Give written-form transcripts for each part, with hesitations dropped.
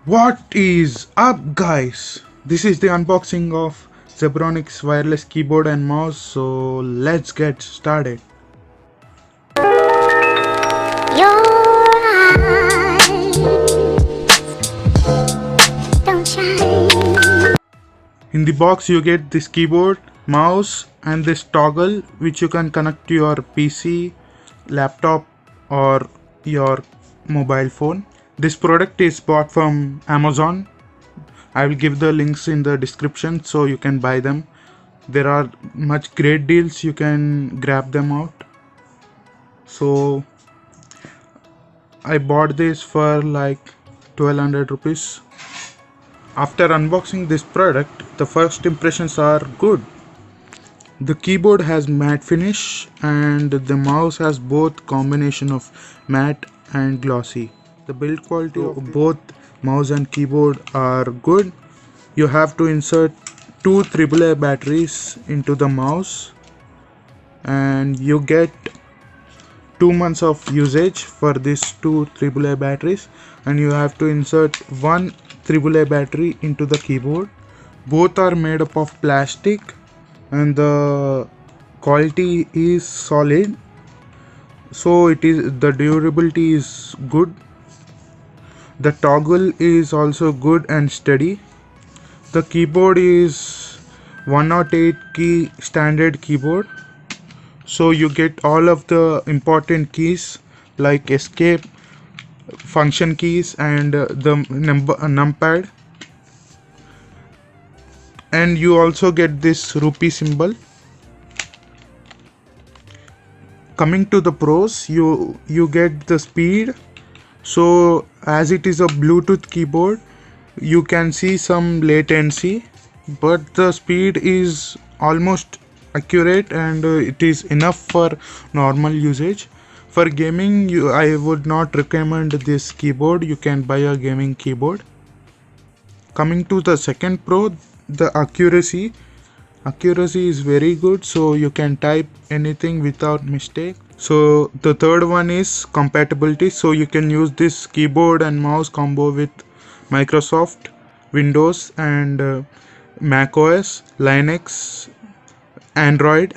What is up, guys? This is the unboxing of Zebronics wireless keyboard and mouse, so let's get started. Your eyes don't shine. In the box you get this keyboard, mouse and this toggle which you can connect to your PC, laptop or your mobile phone. This product is bought from Amazon. I will give the links in the description so you can buy them. There are much great deals, you can grab them out. So I bought this for like 1200 rupees. After unboxing this product, the first impressions are good. The keyboard has matte finish and the mouse has both combination of matte and glossy. The build quality of both mouse and keyboard are good. You have to insert two AAA batteries into the mouse and you get 2 months of usage for these two AAA batteries, and you have to insert one AAA battery into the keyboard. Both are made up of plastic and the quality is solid, so the durability is good. The toggle is also good and steady. The keyboard is 108 key standard keyboard, so you get all of the important keys like escape, function keys and the numpad, and you also get this rupee symbol. Coming to the pros, you get the speed. So as it is a Bluetooth keyboard, you can see some latency, but the speed is almost accurate and it is enough for normal usage. For gaming, I would not recommend this keyboard. You can buy a gaming keyboard. Coming to the second pro, the accuracy. Accuracy is very good, so you can type anything without mistake. So the third one is compatibility. So you can use this keyboard and mouse combo with Microsoft, Windows and Mac OS, Linux, Android.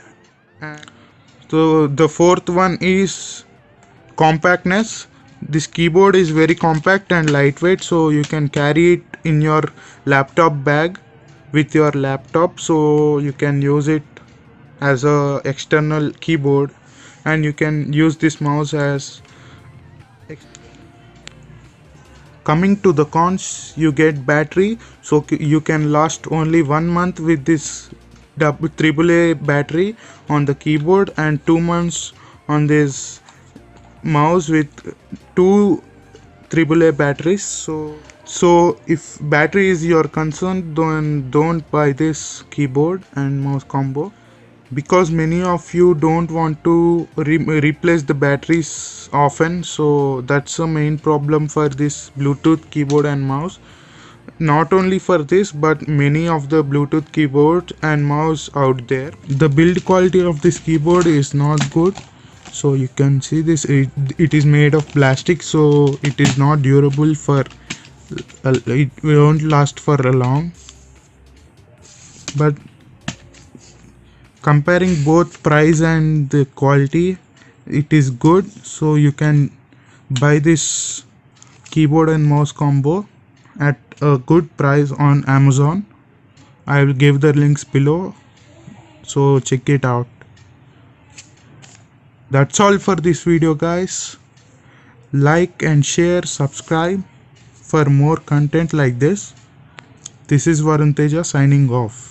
So the fourth one is compactness. This keyboard is very compact and lightweight, so you can carry it in your laptop bag with your laptop, so you can use it as a external keyboard, and you can use this mouse as. Coming to the cons, you get battery, so you can last only 1 month with this AAA battery on the keyboard and 2 months on this mouse with two AAA batteries. So if battery is your concern, then don't buy this keyboard and mouse combo, because many of you don't want to replace the batteries often. So that's the main problem for this Bluetooth keyboard and mouse. Not only for this, but many of the Bluetooth keyboard and mouse out there. The build quality of this keyboard is not good. So you can see this, it is made of plastic, so it is not durable for it won't last for a long. But comparing both price and the quality, it is good, so you can buy this keyboard and mouse combo at a good price on Amazon. I will give the links below, so check it out. That's all for this video, guys. Like and share, subscribe for more content like this. This is Varun Teja signing off.